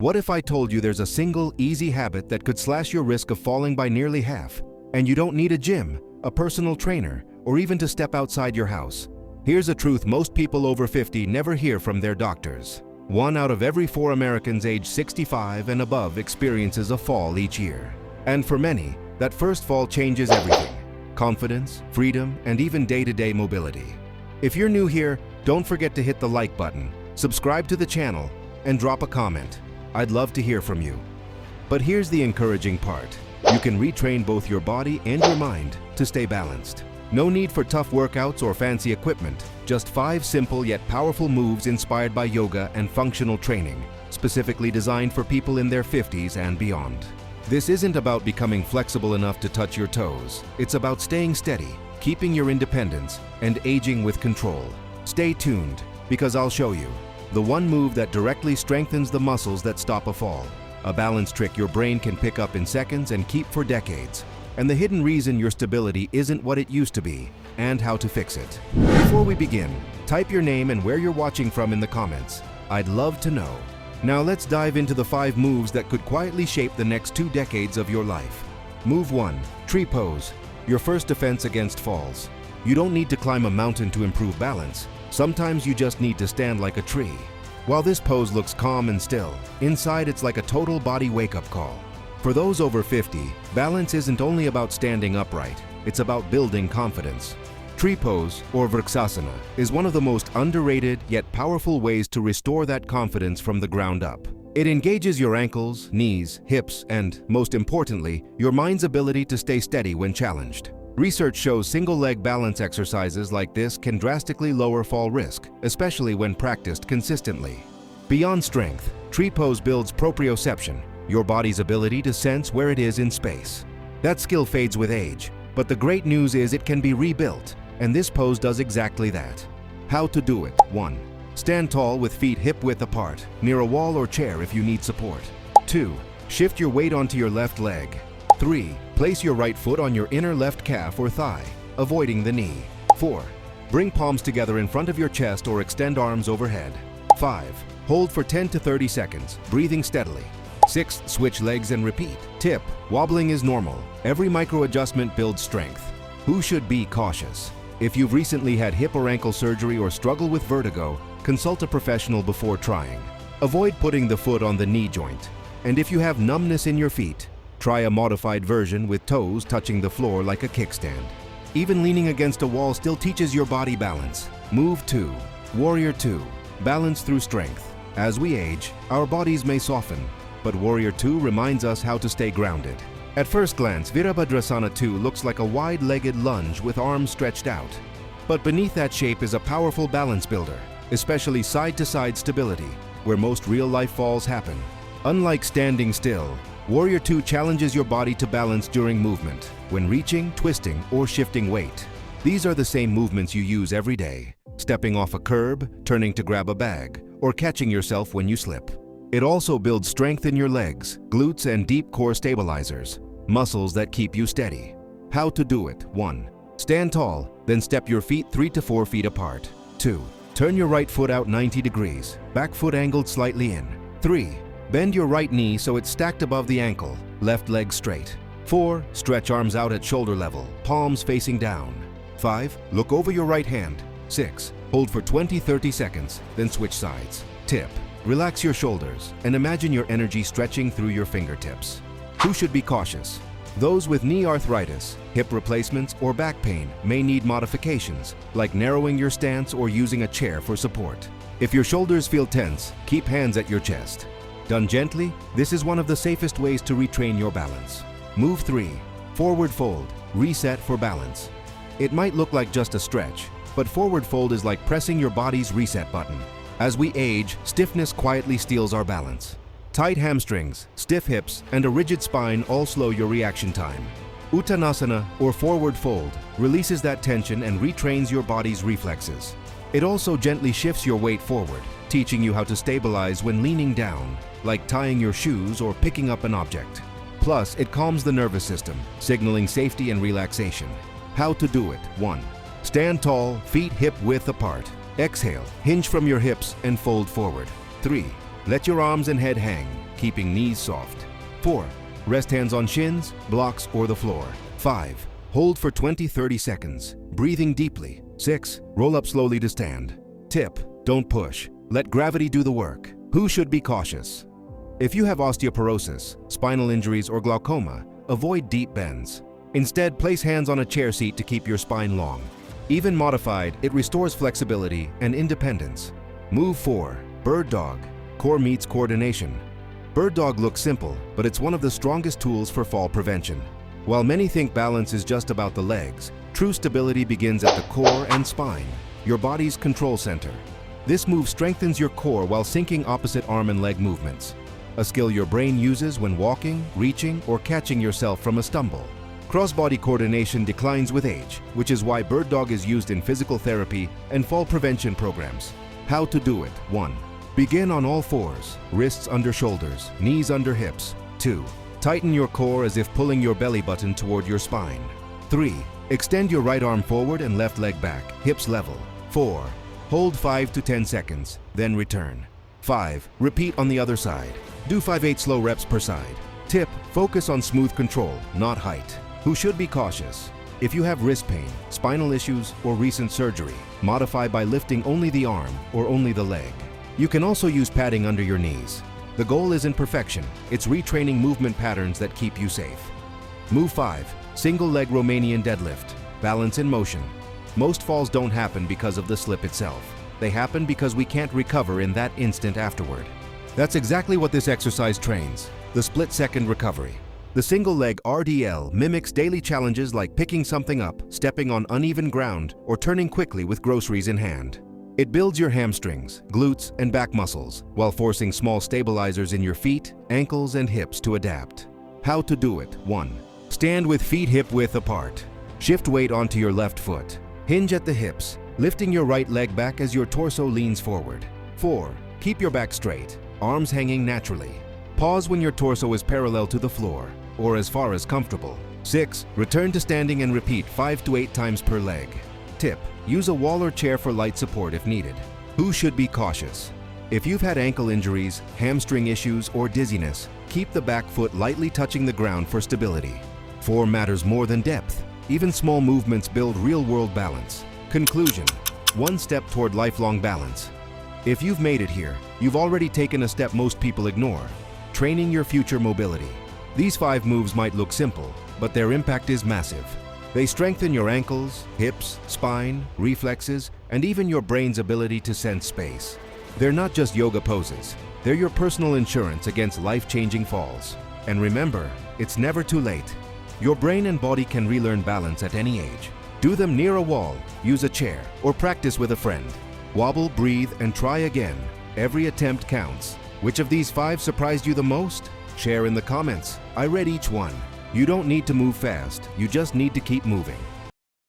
What if I told you there's a single, easy habit that could slash your risk of falling by nearly half, and you don't need a gym, a personal trainer, or even to step outside your house? Here's a truth most people over 50 never hear from their doctors. 1 out of every 4 Americans age 65 and above experiences a fall each year. And for many, that first fall changes everything: confidence, freedom, and even day-to-day mobility. If you're new here, don't forget to hit the like button, subscribe to the channel, and drop a comment. I'd love to hear from you. But here's the encouraging part. You can retrain both your body and your mind to stay balanced. No need for tough workouts or fancy equipment, just 5 simple yet powerful moves inspired by yoga and functional training, specifically designed for people in their 50s and beyond. This isn't about becoming flexible enough to touch your toes. It's about staying steady, keeping your independence, and aging with control. Stay tuned, because I'll show you the one move that directly strengthens the muscles that stop a fall. A balance trick your brain can pick up in seconds and keep for decades. And the hidden reason your stability isn't what it used to be, and how to fix it. Before we begin, type your name and where you're watching from in the comments. I'd love to know. Now let's dive into the 5 moves that could quietly shape the next 2 decades of your life. Move 1. Tree pose. Your first defense against falls. You don't need to climb a mountain to improve balance. Sometimes you just need to stand like a tree. While this pose looks calm and still, inside it's like a total body wake-up call. For those over 50, balance isn't only about standing upright, it's about building confidence. Tree pose, or Vrksasana, is one of the most underrated yet powerful ways to restore that confidence from the ground up. It engages your ankles, knees, hips, and, most importantly, your mind's ability to stay steady when challenged. Research shows single-leg balance exercises like this can drastically lower fall risk, especially when practiced consistently. Beyond strength, tree pose builds proprioception, your body's ability to sense where it is in space. That skill fades with age, but the great news is it can be rebuilt, and this pose does exactly that. How to do it. 1. Stand tall with feet hip-width apart, near a wall or chair if you need support. 2. Shift your weight onto your left leg. 3. Place your right foot on your inner left calf or thigh, avoiding the knee. 4. Bring palms together in front of your chest or extend arms overhead. 5. Hold for 10 to 30 seconds, breathing steadily. 6. Switch legs and repeat. Tip: wobbling is normal. Every micro-adjustment builds strength. Who should be cautious? If you've recently had hip or ankle surgery or struggle with vertigo, consult a professional before trying. Avoid putting the foot on the knee joint. And if you have numbness in your feet, try a modified version with toes touching the floor like a kickstand. Even leaning against a wall still teaches your body balance. Move 2. Warrior 2. Balance through strength. As we age, our bodies may soften, but Warrior 2 reminds us how to stay grounded. At first glance, Virabhadrasana 2 looks like a wide-legged lunge with arms stretched out. But beneath that shape is a powerful balance builder, especially side-to-side stability, where most real-life falls happen. Unlike standing still, Warrior 2 challenges your body to balance during movement, when reaching, twisting, or shifting weight. These are the same movements you use every day: stepping off a curb, turning to grab a bag, or catching yourself when you slip. It also builds strength in your legs, glutes, and deep core stabilizers, muscles that keep you steady. How to do it. 1. Stand tall, then step your feet 3 to 4 feet apart. 2. Turn your right foot out 90 degrees, back foot angled slightly in. 3. Bend your right knee so it's stacked above the ankle, left leg straight. 4. Stretch arms out at shoulder level, palms facing down. 5. Look over your right hand. 6. Hold for 20-30 seconds, then switch sides. Tip: relax your shoulders and imagine your energy stretching through your fingertips. Who should be cautious? Those with knee arthritis, hip replacements, or back pain may need modifications, like narrowing your stance or using a chair for support. If your shoulders feel tense, keep hands at your chest. Done gently, this is one of the safest ways to retrain your balance. Move 3. Forward fold. Reset for balance. It might look like just a stretch, but forward fold is like pressing your body's reset button. As we age, stiffness quietly steals our balance. Tight hamstrings, stiff hips, and a rigid spine all slow your reaction time. Uttanasana, or forward fold, releases that tension and retrains your body's reflexes. It also gently shifts your weight forward, teaching you how to stabilize when leaning down, like tying your shoes or picking up an object. Plus, it calms the nervous system, signaling safety and relaxation. How to do it. 1. Stand tall, feet hip-width apart. Exhale, hinge from your hips and fold forward. 3. Let your arms and head hang. keeping knees soft. 4. Rest hands on shins, blocks, or the floor. 5. Hold for 20-30 seconds, breathing deeply. 6. Roll up slowly to stand. Tip: don't push. Let gravity do the work. Who should be cautious? If you have osteoporosis, spinal injuries, or glaucoma, avoid deep bends. Instead, place hands on a chair seat to keep your spine long. Even modified, it restores flexibility and independence. Move 4. Bird Dog. Core meets coordination. Bird Dog looks simple, but it's one of the strongest tools for fall prevention. While many think balance is just about the legs, true stability begins at the core and spine, your body's control center. This move strengthens your core while syncing opposite arm and leg movements, a skill your brain uses when walking, reaching, or catching yourself from a stumble. Cross-body coordination declines with age, which is why Bird Dog is used in physical therapy and fall prevention programs. How to do it. 1. Begin on all fours, wrists under shoulders, knees under hips. 2. Tighten your core as if pulling your belly button toward your spine. 3. Extend your right arm forward and left leg back, hips level. 4. Hold 5 to 10 seconds, then return. 5. Repeat on the other side. Do 5-8 slow reps per side. Tip: focus on smooth control, not height. Who should be cautious? If you have wrist pain, spinal issues, or recent surgery, modify by lifting only the arm or only the leg. You can also use padding under your knees. The goal isn't perfection, it's retraining movement patterns that keep you safe. Move 5. Single leg Romanian deadlift. Balance in motion. Most falls don't happen because of the slip itself. They happen because we can't recover in that instant afterward. That's exactly what this exercise trains: the split-second recovery. The single leg RDL mimics daily challenges like picking something up, stepping on uneven ground, or turning quickly with groceries in hand. It builds your hamstrings, glutes, and back muscles while forcing small stabilizers in your feet, ankles, and hips to adapt. How to do it. 1. Stand with feet hip-width apart. Shift weight onto your left foot. Hinge at the hips, lifting your right leg back as your torso leans forward. 4. Keep your back straight, arms hanging naturally. Pause when your torso is parallel to the floor, or as far as comfortable. 6. Return to standing and repeat 5 to 8 times per leg. Tip: use a wall or chair for light support if needed. Who should be cautious? If you've had ankle injuries, hamstring issues, or dizziness, keep the back foot lightly touching the ground for stability. Form matters more than depth. Even small movements build real-world balance. Conclusion: one step toward lifelong balance. If you've made it here, you've already taken a step most people ignore: training your future mobility. These 5 moves might look simple, but their impact is massive. They strengthen your ankles, hips, spine, reflexes, and even your brain's ability to sense space. They're not just yoga poses. They're your personal insurance against life-changing falls. And remember, it's never too late. Your brain and body can relearn balance at any age. Do them near a wall, use a chair, or practice with a friend. Wobble, breathe, and try again. Every attempt counts. Which of these 5 surprised you the most? Share in the comments. I read each one. You don't need to move fast, you just need to keep moving.